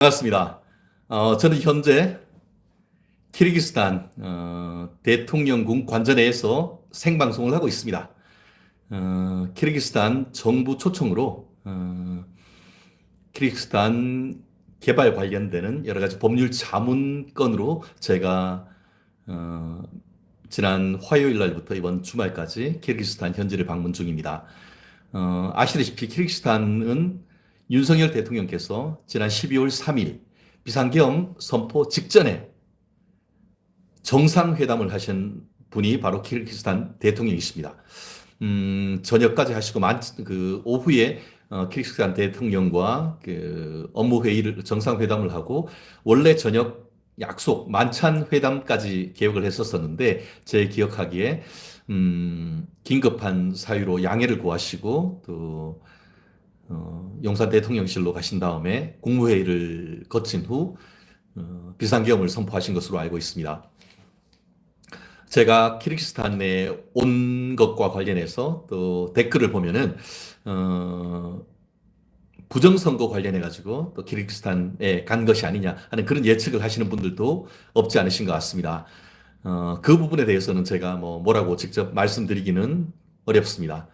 반갑습니다. 저는 현재 키르기스탄 대통령궁 관전회에서 생방송을 하고 있습니다. 키르기스탄 정부 초청으로 키르기스탄 개발 관련되는 여러 가지 법률 자문건으로 제가 어, 지난 화요일 날부터 이번 주말까지 키르기스탄 현지를 방문 중입니다. 아시다시피 키르기스탄은 윤석열 대통령께서 지난 12월 3일 비상계엄 선포 직전에 정상회담을 하신 분이 바로 키르기스탄 대통령이십니다. 저녁까지 하시고 오후에 키르기스탄 대통령과 그 업무 회의를 정상회담을 하고 원래 저녁 약속 만찬 회담까지 계획을 했었었는데 제 기억하기에 긴급한 사유로 양해를 구하시고 또 용산 대통령실로 가신 다음에 국무회의를 거친 후 비상계엄을 선포하신 것으로 알고 있습니다. 제가 키르기스탄에 온 것과 관련해서 또 댓글을 보면은 부정선거 관련해 가지고 또 키르기스탄에 간 것이 아니냐 하는 그런 예측을 하시는 분들도 없지 않으신 것 같습니다. 그 부분에 대해서는 제가 뭐라고 직접 말씀드리기는 어렵습니다.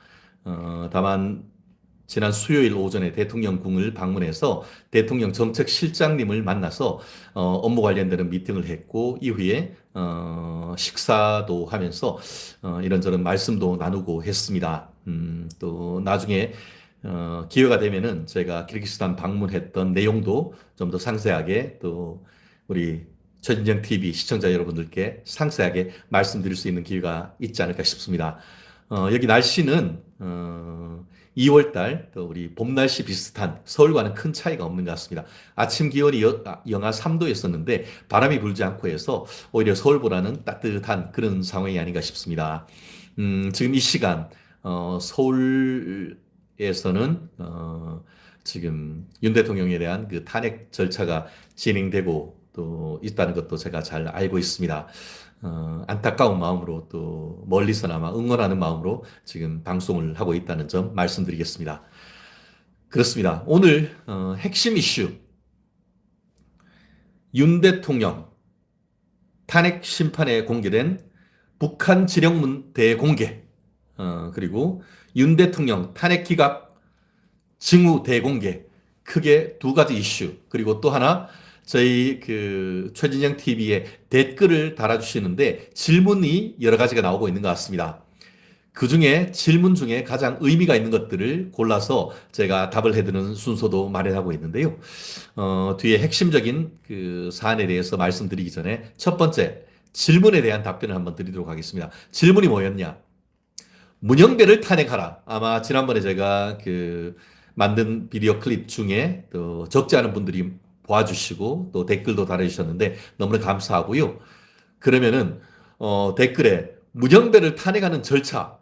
다만 지난 수요일 오전에 대통령궁을 방문해서 대통령 정책실장님을 만나서 업무 관련되는 미팅을 했고 이후에 식사도 하면서 이런저런 말씀도 나누고 했습니다. 또 나중에 기회가 되면은 제가 키르기스탄 방문했던 내용도 좀 더 상세하게 또 우리 최진정 TV 시청자 여러분들께 상세하게 말씀드릴 수 있는 기회가 있지 않을까 싶습니다. 여기 날씨는 2월 달, 또 우리 봄 날씨 비슷한 서울과는 큰 차이가 없는 것 같습니다. 아침 기온이 영하 3도였었는데 바람이 불지 않고 해서 오히려 서울보다는 따뜻한 그런 상황이 아닌가 싶습니다. 지금 이 시간, 서울에서는, 지금 윤 대통령에 대한 그 탄핵 절차가 진행되고 또 있다는 것도 제가 잘 알고 있습니다. 안타까운 마음으로 또 멀리서나마 응원하는 마음으로 지금 방송을 하고 있다는 점 말씀드리겠습니다. 그렇습니다. 오늘 핵심 이슈 윤 대통령 탄핵 심판에 공개된 북한 지령문 대공개 그리고 윤 대통령 탄핵 기각 징후 대공개 크게 두 가지 이슈 그리고 또 하나 저희 그 최진영 TV에 댓글을 달아주시는데 질문이 여러 가지가 나오고 있는 것 같습니다. 그 중에 질문 중에 가장 의미가 있는 것들을 골라서 제가 답을 해드리는 순서도 마련하고 있는데요. 뒤에 핵심적인 그 사안에 대해서 말씀드리기 전에 첫 번째 질문에 대한 답변을 한번 드리도록 하겠습니다. 질문이 뭐였냐? 문영배를 탄핵하라. 아마 지난번에 제가 그 만든 비디오 클립 중에 또 적지 않은 분들이 봐주시고 또 댓글도 달아주셨는데 너무나 감사하고요. 그러면은 댓글에 문영배를 탄핵하는 절차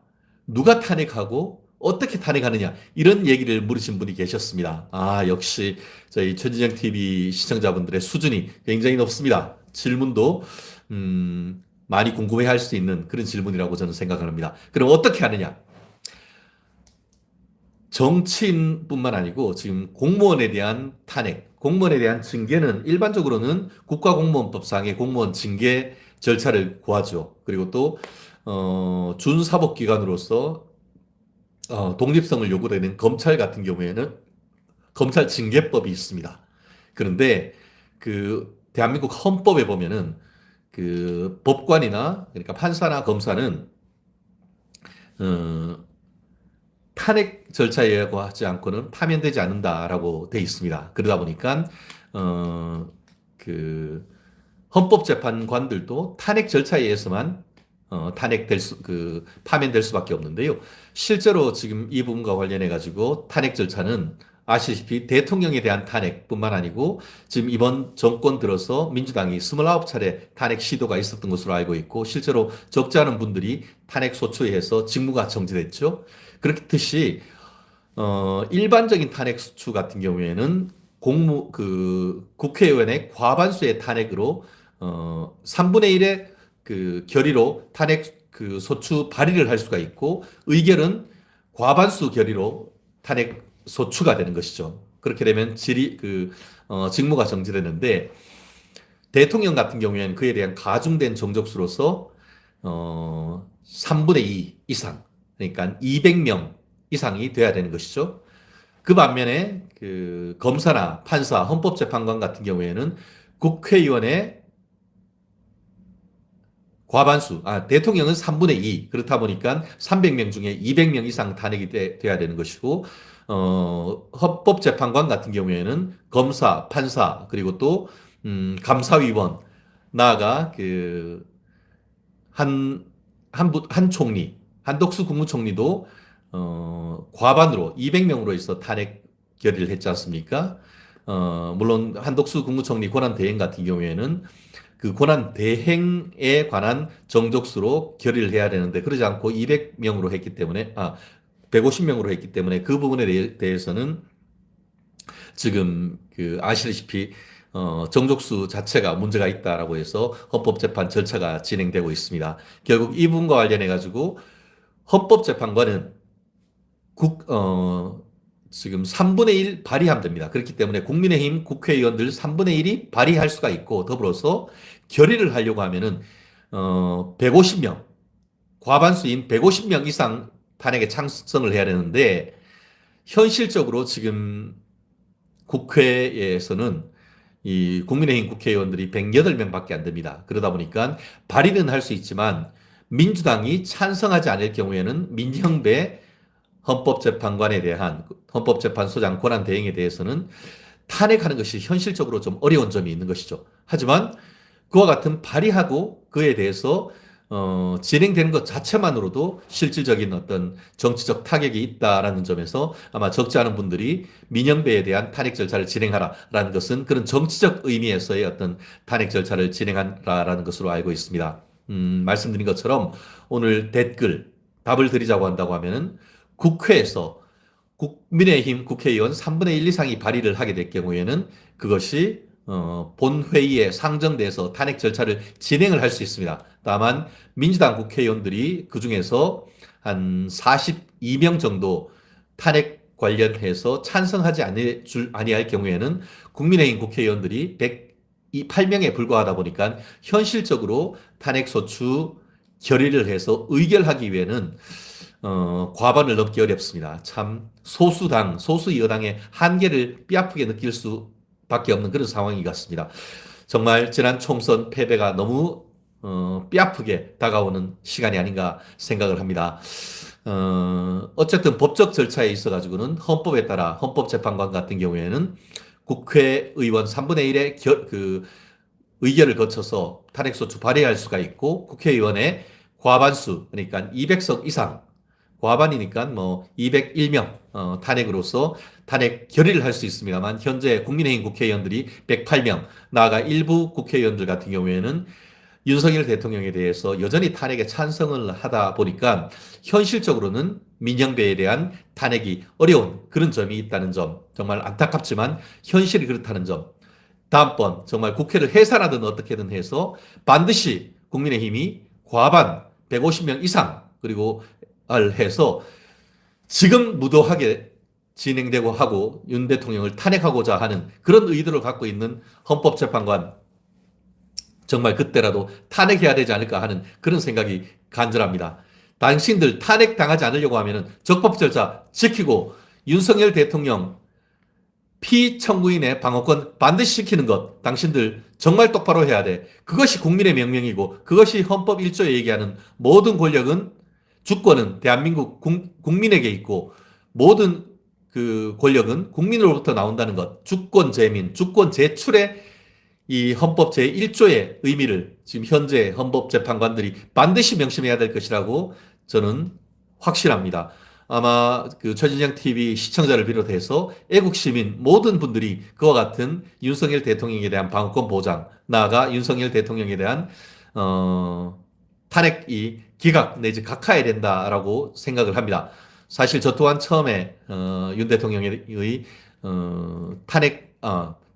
누가 탄핵하고 어떻게 탄핵하느냐 이런 얘기를 물으신 분이 계셨습니다. 아 역시 저희 최진영 TV 시청자분들의 수준이 굉장히 높습니다. 질문도 많이 궁금해할 수 있는 그런 질문이라고 저는 생각을 합니다. 그럼 어떻게 하느냐? 정치인뿐만 아니고 지금 공무원에 대한 탄핵, 공무원에 대한 징계는 일반적으로는 국가공무원법상의 공무원 징계 절차를 구하죠. 그리고 또 준사법기관으로서 독립성을 요구되는 검찰 같은 경우에는 검찰 징계법이 있습니다. 그런데 그 대한민국 헌법에 보면은 그 법관이나 그러니까 판사나 검사는 탄핵 절차에 의하지 않고는 파면되지 않는다라고 돼 있습니다. 그러다 보니까 그 헌법재판관들도 탄핵 절차에 의해서만 파면될 수밖에 없는데요. 실제로 지금 이 부분과 관련해 가지고 탄핵 절차는 아시다시피 대통령에 대한 탄핵뿐만 아니고 지금 이번 정권 들어서 민주당이 29차례 탄핵 시도가 있었던 것으로 알고 있고 실제로 적지 않은 분들이 탄핵 소추에서 직무가 정지됐죠. 그렇듯이 일반적인 탄핵 소추 같은 경우에는 국회의원의 과반수의 탄핵으로 3분의 1의 그 결의로 탄핵 그 소추 발의를 할 수가 있고 의결은 과반수 결의로 탄핵 소추가 되는 것이죠. 그렇게 되면 직무가 정지됐는데 대통령 같은 경우에는 그에 대한 가중된 정족수로서 3분의 2 이상, 그러니까 200명 이상이 돼야 되는 것이죠. 그 반면에 그 검사나 판사, 헌법재판관 같은 경우에는 국회의원의 과반수, 대통령은 3분의 2. 그렇다 보니까 300명 중에 200명 이상 탄핵이 돼야 되는 것이고, 헌법재판관 같은 경우에는 검사, 판사, 그리고 또, 감사위원, 나아가 한 총리, 한덕수 국무총리도, 과반으로 200명으로 해서 탄핵 결의를 했지 않습니까? 물론 한덕수 국무총리 권한 대행 같은 경우에는 그 권한 대행에 관한 정족수로 결의를 해야 되는데 그러지 않고 200명으로 했기 때문에 150명으로 했기 때문에 그 부분에 대해서는 지금 아시다시피 정족수 자체가 문제가 있다라고 해서 헌법재판 절차가 진행되고 있습니다. 결국 이 부분과 관련해 가지고 헌법재판관은 지금 3분의 1 발의하면 됩니다. 그렇기 때문에 국민의힘 국회의원들 3분의 1이 발의할 수가 있고 더불어서 결의를 하려고 하면은 150명, 과반수인 150명 이상 탄핵에 찬성을 해야 되는데 현실적으로 지금 국회에서는 이 국민의힘 국회의원들이 108명밖에 안 됩니다. 그러다 보니까 발의는 할 수 있지만 민주당이 찬성하지 않을 경우에는 민형배 헌법재판관에 대한 헌법재판소장 권한 대행에 대해서는 탄핵하는 것이 현실적으로 좀 어려운 점이 있는 것이죠. 하지만 그와 같은 발의하고 그에 대해서 진행되는 것 자체만으로도 실질적인 어떤 정치적 타격이 있다라는 점에서 아마 적지 않은 분들이 민영배에 대한 탄핵 절차를 진행하라라는 것은 그런 정치적 의미에서의 어떤 탄핵 절차를 진행하라라는 것으로 알고 있습니다. 말씀드린 것처럼 오늘 댓글 답을 드리자고 한다고 하면은 국회에서 국민의힘 국회의원 3분의 1 이상이 발의를 하게 될 경우에는 그것이 본회의에 상정돼서 탄핵 절차를 진행을 할 수 있습니다. 다만 민주당 국회의원들이 그중에서 한 42명 정도 탄핵 관련해서 찬성하지 아니할 경우에는 국민의힘 국회의원들이 108명에 불과하다 보니까 현실적으로 탄핵소추 결의를 해서 의결하기 위해는 과반을 넘기 어렵습니다. 참 소수당, 소수 여당의 한계를 뼈아프게 느낄 수밖에 없는 그런 상황이 같습니다. 정말 지난 총선 패배가 너무 뼈아프게 다가오는 시간이 아닌가 생각을 합니다. 어쨌든 법적 절차에 있어 가지고는 헌법에 따라 헌법재판관 같은 경우에는 국회의원 3분의 1의 의결을 거쳐서 탄핵소추 발의할 수가 있고 국회의원의 과반수 그러니까 200석 이상 과반이니까 뭐 201명 탄핵으로서 탄핵 결의를 할 수 있습니다만 현재 국민의힘 국회의원들이 108명 나아가 일부 국회의원들 같은 경우에는 윤석열 대통령에 대해서 여전히 탄핵에 찬성을 하다 보니까 현실적으로는 민영배에 대한 탄핵이 어려운 그런 점이 있다는 점 정말 안타깝지만 현실이 그렇다는 점 다음번 정말 국회를 해산하든 어떻게든 해서 반드시 국민의힘이 과반 150명 이상 그리고 해서 지금 무도하게 진행되고 하고 윤 대통령을 탄핵하고자 하는 그런 의도를 갖고 있는 헌법재판관 정말 그때라도 탄핵해야 되지 않을까 하는 그런 생각이 간절합니다. 당신들 탄핵당하지 않으려고 하면 적법 절차 지키고 윤석열 대통령 피청구인의 방어권 반드시 지키는 것 당신들 정말 똑바로 해야 돼. 그것이 국민의 명령이고 그것이 헌법 1조에 얘기하는 모든 권력은 주권은 대한민국 국민에게 있고 모든 그 권력은 국민으로부터 나온다는 것. 주권 재민, 주권 제출의 이 헌법 제1조의 의미를 지금 현재 헌법재판관들이 반드시 명심해야 될 것이라고 저는 확실합니다. 아마 그 최진영 TV 시청자를 비롯해서 애국 시민 모든 분들이 그와 같은 윤석열 대통령에 대한 방어권 보장, 나아가 윤석열 대통령에 대한 탄핵이 기각 내지 각하해야 된다라고 생각을 합니다. 사실 저 또한 처음에 윤 대통령의 탄핵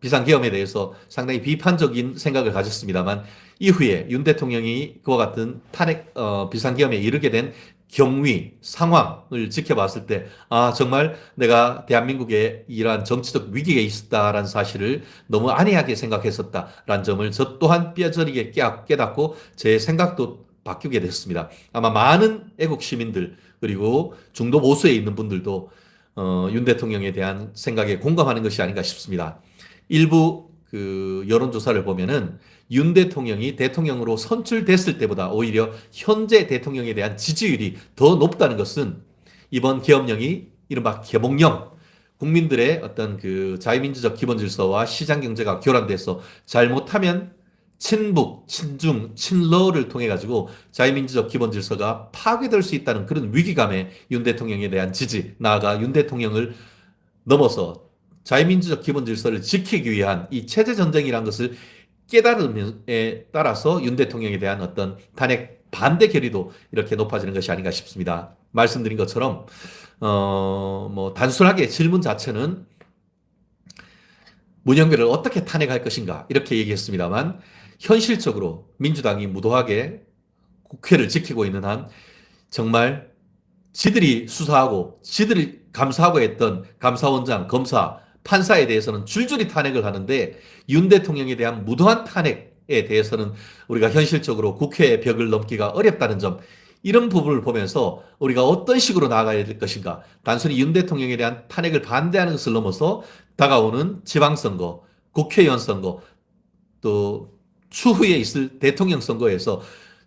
비상계엄에 대해서 상당히 비판적인 생각을 가졌습니다만 이후에 윤 대통령이 그와 같은 탄핵 비상계엄에 이르게 된 경위, 상황을 지켜봤을 때, 아, 정말 내가 대한민국에 이러한 정치적 위기에 있었다라는 사실을 너무 안이하게 생각했었다라는 점을 저 또한 뼈저리게 깨닫고 제 생각도 바뀌게 됐습니다. 아마 많은 애국 시민들, 그리고 중도 보수에 있는 분들도 윤 대통령에 대한 생각에 공감하는 것이 아닌가 싶습니다. 일부 그 여론조사를 보면은 윤 대통령이 대통령으로 선출됐을 때보다 오히려 현재 대통령에 대한 지지율이 더 높다는 것은 이번 계엄령이 이른바 개몽령, 국민들의 어떤 그 자유민주적 기본 질서와 시장 경제가 교란돼서 잘못하면 친북, 친중, 친러를 통해 가지고 자유민주적 기본 질서가 파괴될 수 있다는 그런 위기감에 윤 대통령에 대한 지지, 나아가 윤 대통령을 넘어서 자유민주적 기본 질서를 지키기 위한 이 체제 전쟁이라는 것을 깨달음에 따라서 윤 대통령에 대한 어떤 탄핵 반대 결의도 이렇게 높아지는 것이 아닌가 싶습니다. 말씀드린 것처럼 뭐 단순하게 질문 자체는 문영배를 어떻게 탄핵할 것인가 이렇게 얘기했습니다만, 현실적으로 민주당이 무도하게 국회를 지키고 있는 한 정말 지들이 수사하고 지들이 감사하고 했던 감사원장, 검사, 판사에 대해서는 줄줄이 탄핵을 하는데 윤 대통령에 대한 무도한 탄핵에 대해서는 우리가 현실적으로 국회의 벽을 넘기가 어렵다는 점, 이런 부분을 보면서 우리가 어떤 식으로 나아가야 될 것인가, 단순히 윤 대통령에 대한 탄핵을 반대하는 것을 넘어서 다가오는 지방선거, 국회의원 선거, 또 추후에 있을 대통령 선거에서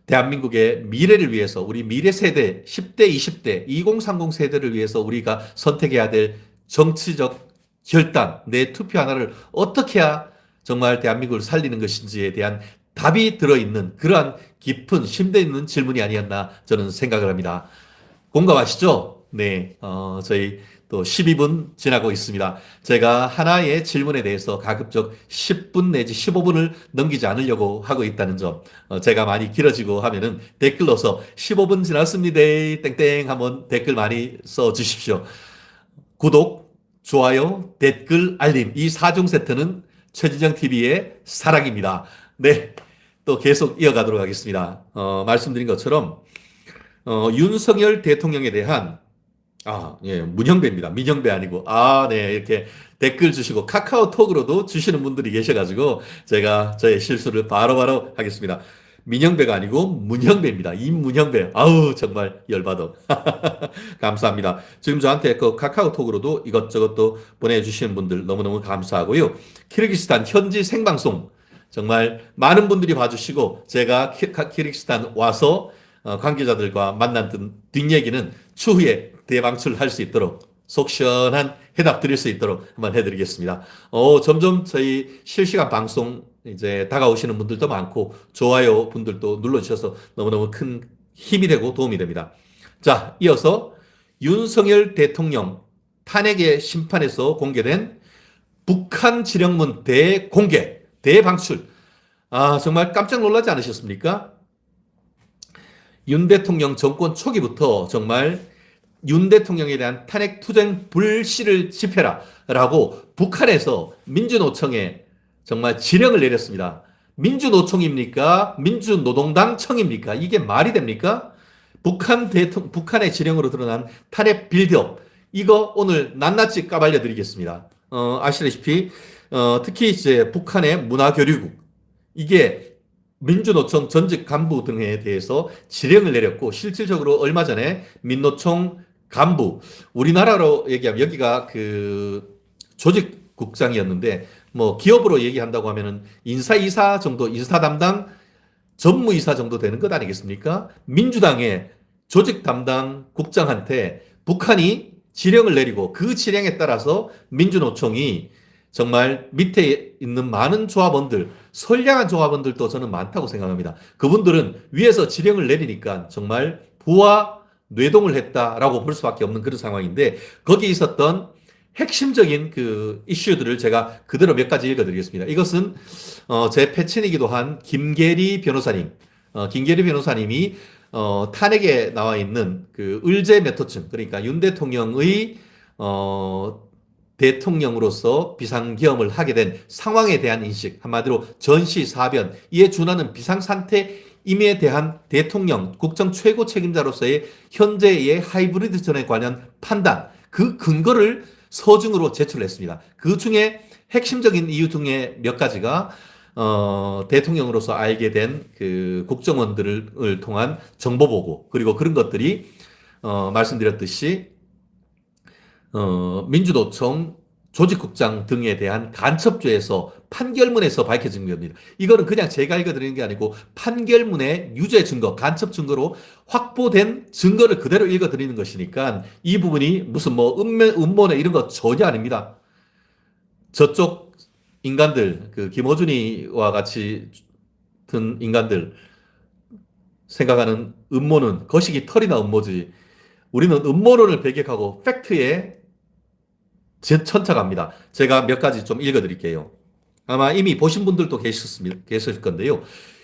대한민국의 미래를 위해서, 우리 미래 세대 10대, 20대, 2030 세대를 위해서 우리가 선택해야 될 정치적 결단, 내 투표 하나를 어떻게 해야 정말 대한민국을 살리는 것인지에 대한 답이 들어있는 그러한 깊은 심도 있는 질문이 아니었나 저는 생각을 합니다. 공감하시죠? 네, 저희 또 12분 지나고 있습니다. 제가 하나의 질문에 대해서 가급적 10분 내지 15분을 넘기지 않으려고 하고 있다는 점, 제가 많이 길어지고 하면은 댓글 넣어서 15분 지났습니다 땡땡 한번 댓글 많이 써 주십시오. 구독, 좋아요, 댓글, 알림, 이 4중 세트는 최진정 TV의 사랑입니다. 네, 또 계속 이어가도록 하겠습니다. 말씀드린 것처럼 윤석열 대통령에 대한 예, 문형배입니다. 민형배 아니고. 네, 이렇게 댓글 주시고 카카오톡으로도 주시는 분들이 계셔가지고 제가 저의 실수를 바로바로 하겠습니다. 민형배가 아니고 문형배입니다. 임문형배. 아우, 정말 열받아. 감사합니다. 지금 저한테 그 카카오톡으로도 이것저것 또 보내주시는 분들 너무너무 감사하고요. 키르기스탄 현지 생방송 정말 많은 분들이 봐주시고, 제가 키르기스탄 와서 관계자들과 만난 뒷얘기는 추후에 대방출할 수 있도록 속 시원한 해답 드릴 수 있도록 한번 해드리겠습니다. 점점 저희 실시간 방송 이제 다가오시는 분들도 많고 좋아요 분들도 눌러주셔서 너무너무 큰 힘이 되고 도움이 됩니다. 자, 이어서 윤석열 대통령 탄핵의 심판에서 공개된 북한 지령문 대공개, 대방출. 정말 깜짝 놀라지 않으셨습니까? 윤 대통령 정권 초기부터 정말 윤 대통령에 대한 탄핵 투쟁 불씨를 지펴라 라고 북한에서 민주노총에 정말 지령을 내렸습니다. 민주노총입니까? 민주노동당청입니까? 이게 말이 됩니까? 북한의 지령으로 드러난 탄핵 빌드업, 이거 오늘 낱낱이 까발려 드리겠습니다. 아시다시피 특히 이제 북한의 문화교류국, 이게 민주노총 전직 간부 등에 대해서 지령을 내렸고, 실질적으로 얼마 전에 민노총 간부, 우리나라로 얘기하면 여기가 그 조직국장이었는데, 뭐 기업으로 얘기한다고 하면은 인사이사 정도, 인사 담당 전무이사 정도 되는 것 아니겠습니까? 민주당의 조직 담당 국장한테 북한이 지령을 내리고, 그 지령에 따라서 민주노총이 정말 밑에 있는 많은 조합원들, 선량한 조합원들도 저는 많다고 생각합니다. 그분들은 위에서 지령을 내리니까 정말 부와 뇌동을 했다라고 볼 수밖에 없는 그런 상황인데, 거기 있었던 핵심적인 그 이슈들을 제가 그대로 몇 가지 읽어드리겠습니다. 이것은 제 패친이기도 한 김계리 변호사님, 김계리 변호사님이 탄핵에 나와 있는 그 을제 메토층, 그러니까 윤 대통령의 대통령으로서 비상계엄을 하게 된 상황에 대한 인식, 한마디로 전시사변, 이에 준하는 비상상태 임에 대한 대통령, 국정 최고 책임자로서의 현재의 하이브리드 전에 관한 판단, 그 근거를 서증으로 제출했습니다. 그 중에 핵심적인 이유 중에 몇 가지가 대통령으로서 알게 된 그 국정원들을 통한 정보 보고, 그리고 그런 것들이 말씀드렸듯이 민주노총 조직국장 등에 대한 간첩죄에서 판결문에서 밝혀진 겁니다. 이거는 그냥 제가 읽어드리는 게 아니고 판결문의 유죄 증거, 간첩 증거로 확보된 증거를 그대로 읽어드리는 것이니까 이 부분이 무슨 뭐 음모네 이런 거 전혀 아닙니다. 저쪽 인간들, 그 김어준이와 같이 든 인간들 생각하는 음모는 거시기 털이나 음모지. 우리는 음모론을 배격하고 팩트에 천착합니다. 제가 몇 가지 좀 읽어드릴게요. 아마 이미 보신 분들도 계실 건데요.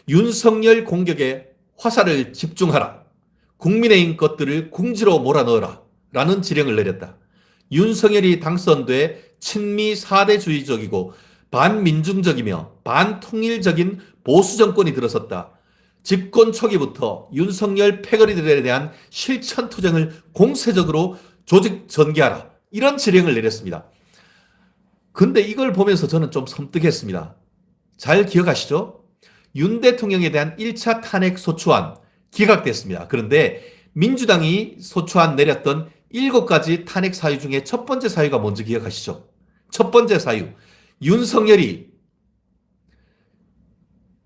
윤석열 공격에 화살을 집중하라. 국민의힘 것들을 궁지로 몰아넣어라. 라는 지령을 내렸다. 윤석열이 당선돼 친미 4대주의적이고 반민중적이며 반통일적인 보수 정권이 들어섰다. 집권 초기부터 윤석열 패거리들에 대한 실천 투쟁을 공세적으로 조직 전개하라. 이런 지령을 내렸습니다. 근데 이걸 보면서 저는 좀 섬뜩했습니다. 잘 기억하시죠? 윤 대통령에 대한 1차 탄핵 소추안 기각됐습니다. 그런데 민주당이 소추안 내렸던 7가지 탄핵 사유 중에 첫 번째 사유가 뭔지 기억하시죠? 첫 번째 사유, 윤석열이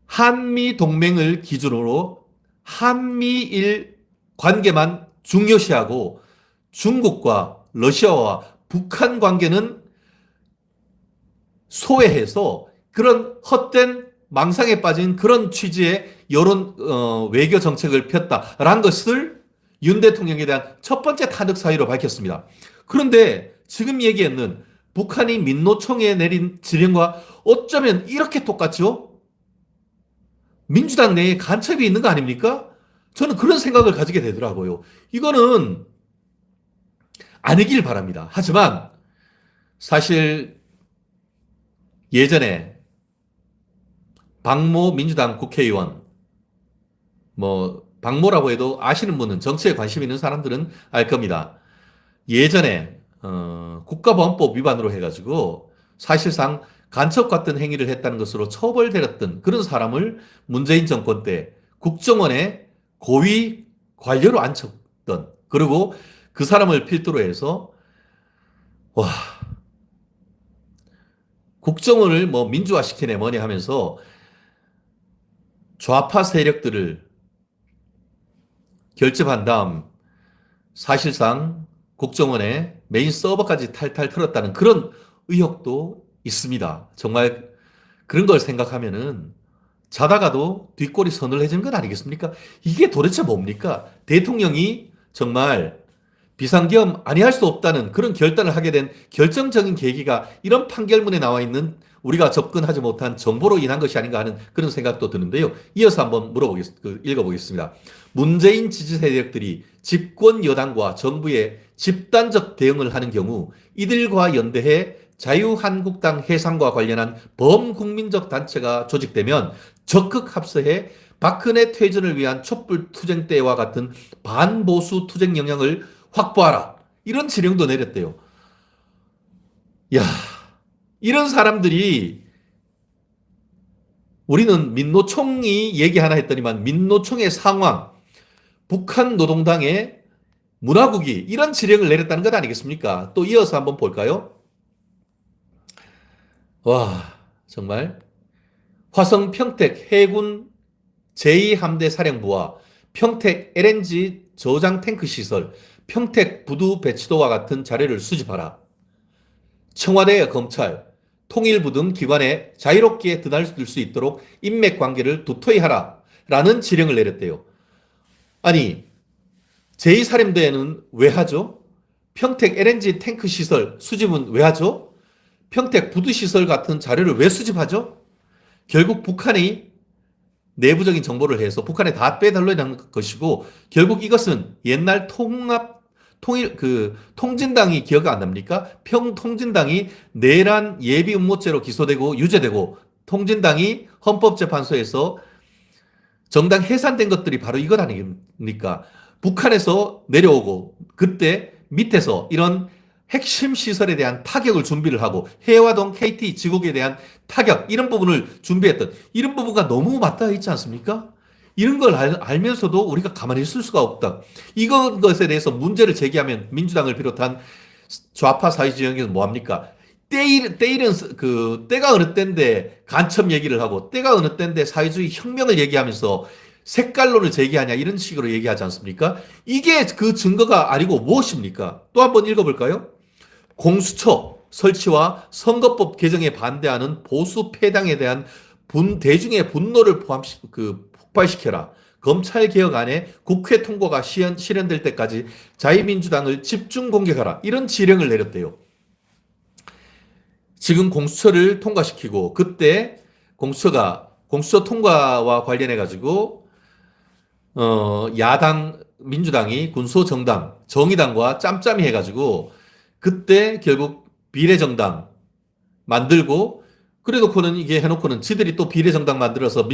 한미 동맹을 기준으로 한미일 관계만 중요시하고 중국과 러시아와 북한 관계는 소외해서 그런 헛된 망상에 빠진 그런 취지의 여론 외교 정책을 폈다라는 것을 윤 대통령에 대한 첫 번째 탄핵 사유로 밝혔습니다. 그런데 지금 얘기했는 북한이 민노총에 내린 지령과 어쩌면 이렇게 똑같죠? 민주당 내에 간첩이 있는 거 아닙니까? 저는 그런 생각을 가지게 되더라고요. 이거는 아니길 바랍니다. 하지만 사실 예전에 박모 민주당 국회의원, 뭐 박모라고 해도 아시는 분은, 정치에 관심 있는 사람들은 알 겁니다. 예전에 국가보안법 위반으로 해가지고 사실상 간첩 같은 행위를 했다는 것으로 처벌되었던 그런 사람을 문재인 정권 때 국정원에 고위 관료로 앉혔던, 그리고 그 사람을 필두로 해서 국정원을 뭐 민주화시키네 뭐니 하면서 좌파 세력들을 결집한 다음 사실상 국정원의 메인 서버까지 탈탈 털었다는 그런 의혹도 있습니다. 정말 그런 걸 생각하면은 자다가도 뒷골이 서늘해지는 건 아니겠습니까? 이게 도대체 뭡니까? 대통령이 정말 비상계엄 아니할 수 없다는 그런 결단을 하게 된 결정적인 계기가 이런 판결문에 나와 있는 우리가 접근하지 못한 정보로 인한 것이 아닌가 하는 그런 생각도 드는데요. 이어서 한번 읽어보겠습니다. 문재인 지지 세력들이 집권 여당과 정부의 집단적 대응을 하는 경우 이들과 연대해 자유한국당 해산과 관련한 범국민적 단체가 조직되면 적극 합세해 박근혜 퇴진을 위한 촛불 투쟁 때와 같은 반보수 투쟁 영향을 확보하라. 이런 지령도 내렸대요. 야, 이런 사람들이, 우리는 민노총이 얘기하나 했더니만 민노총의 상황, 북한 노동당의 문화국이 이런 지령을 내렸다는 것 아니겠습니까? 또 이어서 한번 볼까요? 와, 정말 화성 평택 해군 제2함대 사령부와 평택 LNG 저장 탱크 시설, 평택 부두 배치도와 같은 자료를 수집하라. 청와대, 검찰, 통일부 등 기관에 자유롭게 드날릴 수 있도록 인맥 관계를 두터이 하라. 라는 지령을 내렸대요. 아니, 제2사령대에는 왜 하죠? 평택 LNG 탱크 시설 수집은 왜 하죠? 평택 부두시설 같은 자료를 왜 수집하죠? 결국 북한이 내부적인 정보를 해서 북한에 다 빼달라는 것이고, 결국 이것은 옛날 통진당이 기억 안 납니까? 통진당이 내란 예비 음모죄로 기소되고 유죄되고, 통진당이 헌법재판소에서 정당 해산된 것들이 바로 이것 아닙니까? 북한에서 내려오고 그때 밑에서 이런 핵심 시설에 대한 타격을 준비를 하고 해화동 KT 지국에 대한 타격 이런 부분을 준비했던 이런 부분과 너무 맞닿아 있지 않습니까? 이런 걸 알면서도 우리가 가만히 있을 수가 없다. 이것에 대해서 문제를 제기하면 민주당을 비롯한 좌파 사회 지형에서 뭐합니까? 때일은 때가 어느 때인데 간첩 얘기를 하고 때가 어느 때인데 사회주의 혁명을 얘기하면서 색깔론을 제기하냐 이런 식으로 얘기하지 않습니까? 이게 그 증거가 아니고 무엇입니까? 또 한번 읽어볼까요? 공수처 설치와 선거법 개정에 반대하는 보수 패당에 대한 대중의 분노를 폭발시켜라. 검찰 개혁안에 국회 통과가 실현될 때까지 자유민주당을 집중 공격하라. 이런 지령을 내렸대요. 지금 공수처를 통과시키고 그때 공수처 통과와 관련해 가지고 야당 민주당이 군소정당 정의당과 짬짬이 해가지고 그때 결국 비례정당 만들고 그래놓고는 이게 해놓고는 지들이 또 비례정당 만들어서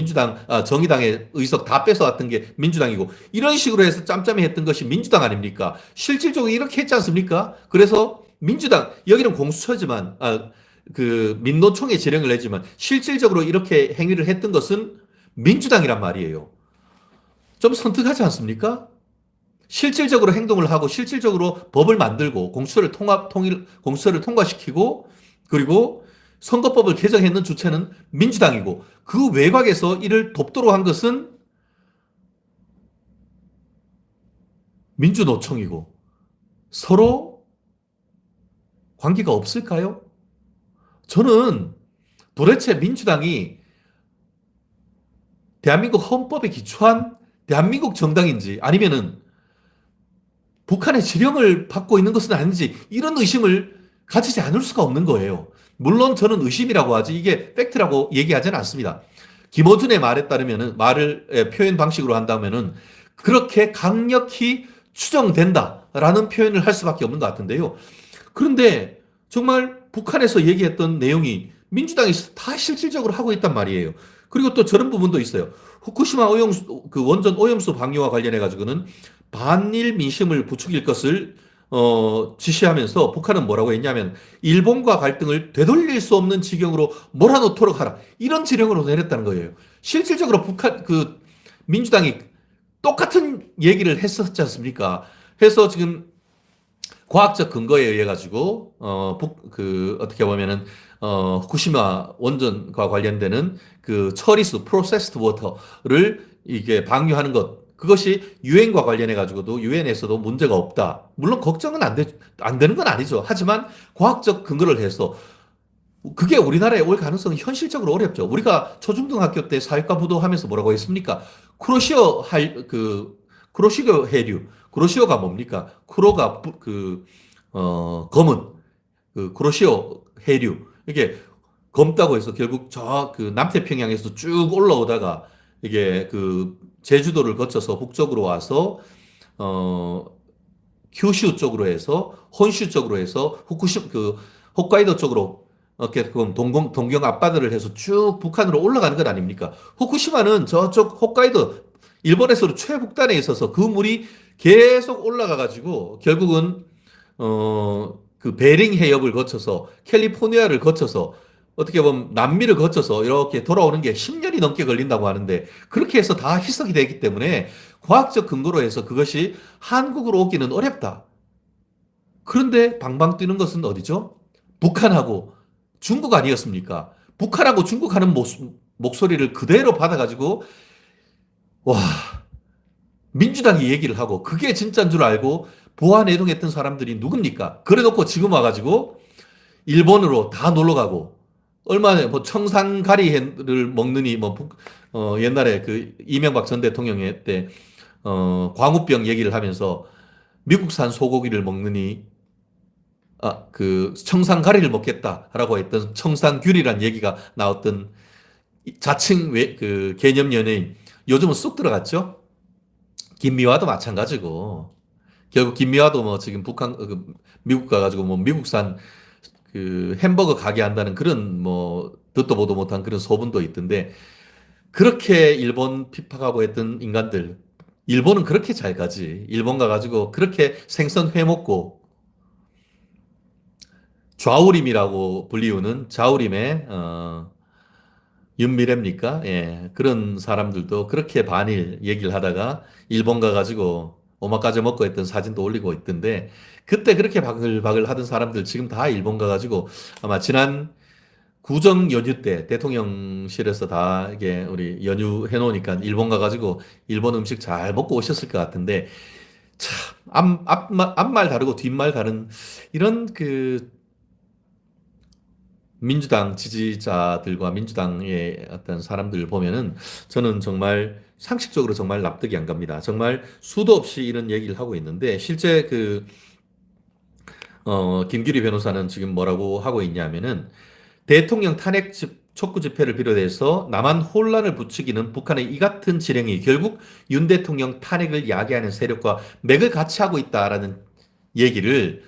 정의당의 의석 다 뺏어왔던 게 민주당이고 이런 식으로 해서 짬짬이 했던 것이 민주당 아닙니까? 실질적으로 이렇게 했지 않습니까? 그래서 민주당 여기는 공수처지만 민노총의 지령을 내지만 실질적으로 이렇게 행위를 했던 것은 민주당이란 말이에요. 좀 선택하지 않습니까? 실질적으로 행동을 하고 실질적으로 법을 만들고 공수처를 통과시키고 그리고 선거법을 개정했는 주체는 민주당이고 그 외곽에서 이를 돕도록 한 것은 민주노총이고 서로 관계가 없을까요? 저는 도대체 민주당이 대한민국 헌법에 기초한 대한민국 정당인지 아니면은 북한의 지령을 받고 있는 것은 아닌지 이런 의심을 가지지 않을 수가 없는 거예요. 물론 저는 의심이라고 하지 이게 팩트라고 얘기하지는 않습니다. 김어준의 말에 따르면은 표현 방식으로 한다면은 그렇게 강력히 추정된다라는 표현을 할 수밖에 없는 것 같은데요. 그런데 정말 북한에서 얘기했던 내용이 민주당이 다 실질적으로 하고 있단 말이에요. 그리고 또 저런 부분도 있어요. 후쿠시마 원전 오염수 방류와 관련해 가지고는 반일 민심을 부추길 것을 지시하면서 북한은 뭐라고 했냐면 일본과 갈등을 되돌릴 수 없는 지경으로 몰아넣도록 하라. 이런 지령으로 내렸다는 거예요. 실질적으로 민주당이 똑같은 얘기를 했었지 않습니까? 해서 지금 과학적 근거에 의해 가지고 어떻게 보면은 후쿠시마 원전과 관련되는 그 처리수 프로세스드 워터를 이게 방류하는 것 그것이 유엔과 관련해 가지고도 유엔에서도 문제가 없다. 물론 걱정은 안 되는 건 아니죠. 하지만 과학적 근거를 해서 그게 우리나라에 올 가능성은 현실적으로 어렵죠. 우리가 초중등학교 때 사회과 부도 하면서 뭐라고 했습니까? 쿠로시오 해류. 쿠로시오가 뭡니까? 쿠로가 검은 쿠로시오 해류. 이게 검다고 해서 결국 남태평양에서 쭉 올라오다가 이게 제주도를 거쳐서 북쪽으로 와서 큐슈 쪽으로 해서 혼슈 쪽으로 해서 홋카이도 쪽으로 이렇게 동경 앞바다를 해서 쭉 북한으로 올라가는 것 아닙니까? 후쿠시마는 저쪽 홋카이도 일본에서 최북단에 있어서 그 물이 계속 올라가 가지고 결국은 베링 해협을 거쳐서 캘리포니아를 거쳐서 어떻게 보면 남미를 거쳐서 이렇게 돌아오는 게 10년이 넘게 걸린다고 하는데 그렇게 해서 다 희석이 되기 때문에 과학적 근거로 해서 그것이 한국으로 오기는 어렵다. 그런데 방방 뛰는 것은 어디죠? 북한하고 중국 아니었습니까? 북한하고 중국 하는 목소리를 그대로 받아가지고 와 민주당이 얘기를 하고 그게 진짜인 줄 알고 보안해동했던 사람들이 누굽니까? 그래놓고 지금 와가지고 일본으로 다 놀러가고 얼마나 청산가리를 먹느니 옛날에 이명박 전 대통령 때 광우병 얘기를 하면서 미국산 소고기를 먹느니 청산가리를 먹겠다라고 했던 청산귤이란 얘기가 나왔던 자칭 개념 연예인 요즘은 쑥 들어갔죠. 김미화도 마찬가지고 결국 김미화도 지금 미국 가가지고 미국산 햄버거 가게 한다는 그런 듣도 보도 못한 그런 소문도 있던데 그렇게 일본 핍박하고 했던 인간들, 일본은 그렇게 잘 가지. 일본 가가지고 그렇게 생선 회 먹고 좌우림이라고 불리우는 좌우림의 윤미래입니까? 예, 그런 사람들도 그렇게 반일 얘기를 하다가 일본 가가지고 오마카세 먹고 했던 사진도 올리고 있던데 그때 그렇게 바글바글 하던 사람들 지금 다 일본 가가지고 아마 지난 구정 연휴 때 대통령실에서 다 이게 우리 연휴 해놓으니까 일본 가가지고 일본 음식 잘 먹고 오셨을 것 같은데 참 앞말 다르고 뒷말 다른 이런 그 민주당 지지자들과 민주당의 어떤 사람들을 보면은 저는 정말 상식적으로 정말 납득이 안 갑니다. 정말 수도 없이 이런 얘기를 하고 있는데 실제 김규리 변호사는 지금 뭐라고 하고 있냐면은 대통령 탄핵 촉구 집회를 비롯해서 남한 혼란을 부추기는 북한의 이 같은 지령이 결국 윤 대통령 탄핵을 야기하는 세력과 맥을 같이 하고 있다라는 얘기를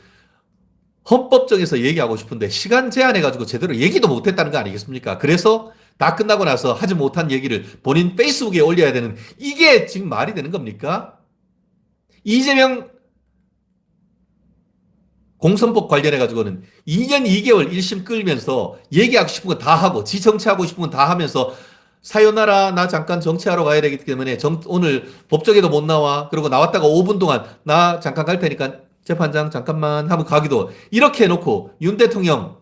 헌법정에서 얘기하고 싶은데 시간 제한해가지고 제대로 얘기도 못했다는 거 아니겠습니까? 그래서 다 끝나고 나서 하지 못한 얘기를 본인 페이스북에 올려야 되는 이게 지금 말이 되는 겁니까? 이재명 공선법 관련해가지고는 2년 2개월 1심 끌면서 얘기하고 싶은 거 다 하고 지 정치하고 싶은 건 다 하면서 사요나라 나 잠깐 정치하러 가야 되기 때문에 오늘 법정에도 못 나와. 그리고 나왔다가 5분 동안 나 잠깐 갈 테니까 재판장 잠깐만 하고 가기도 이렇게 해놓고 윤 대통령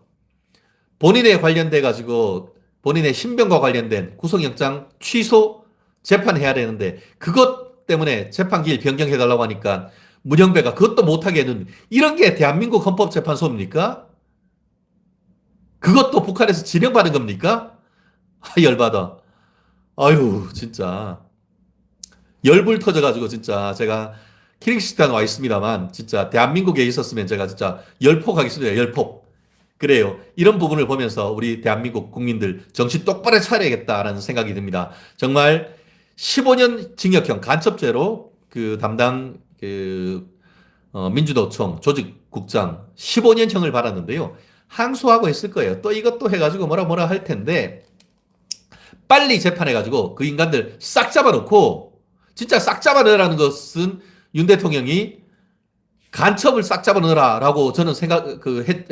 본인에 관련돼 가지고 본인의 신병과 관련된 구속영장 취소 재판해야 되는데 그것 때문에 재판기일 변경해달라고 하니까 문영배가 그것도 못하게 해는 이런 게 대한민국 헌법재판소입니까? 그것도 북한에서 지령받은 겁니까? 열받아. 아유 진짜 열불 터져가지고 진짜 제가 키링식당 와 있습니다만 진짜 대한민국에 있었으면 제가 진짜 열폭하겠습니다. 열폭. 그래요. 이런 부분을 보면서 우리 대한민국 국민들 정신 똑바로 차려야겠다라는 생각이 듭니다. 정말 15년 징역형 간첩죄로 그 담당 민주노총 조직국장 15년형을 받았는데요. 항소하고 했을 거예요. 또 이것도 해가지고 뭐라 할 텐데 빨리 재판해가지고 그 인간들 싹 잡아놓고 진짜 싹 잡아넣으라는 것은 윤 대통령이 간첩을 싹 잡아넣으라라고 저는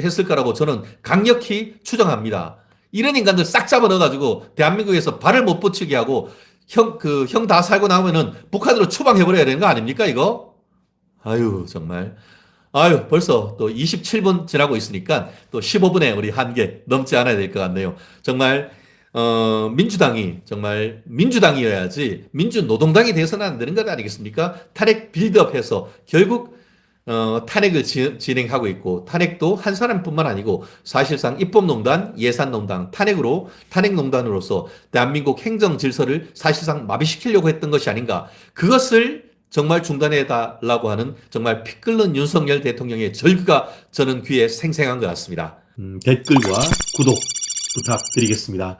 했을 거라고 저는 강력히 추정합니다. 이런 인간들 싹 잡아넣어가지고 대한민국에서 발을 못 붙이게 하고 형 다 살고 나오면은 북한으로 추방해버려야 되는 거 아닙니까, 이거? 아유, 정말. 아유, 벌써 또 27분 지나고 있으니까 또 15분에 우리 한계 넘지 않아야 될 것 같네요. 정말, 민주당이 정말 민주당이어야지 민주노동당이 돼서는 안 되는 것 아니겠습니까? 탄핵 빌드업해서 결국 탄핵을 진행하고 있고 탄핵도 한 사람뿐만 아니고 사실상 입법농단, 예산농단, 탄핵농단으로서 대한민국 행정 질서를 사실상 마비시키려고 했던 것이 아닌가. 그것을 정말 중단해달라고 하는 정말 피 끓는 윤석열 대통령의 절규가 저는 귀에 생생한 것 같습니다. 댓글과 구독 부탁드리겠습니다.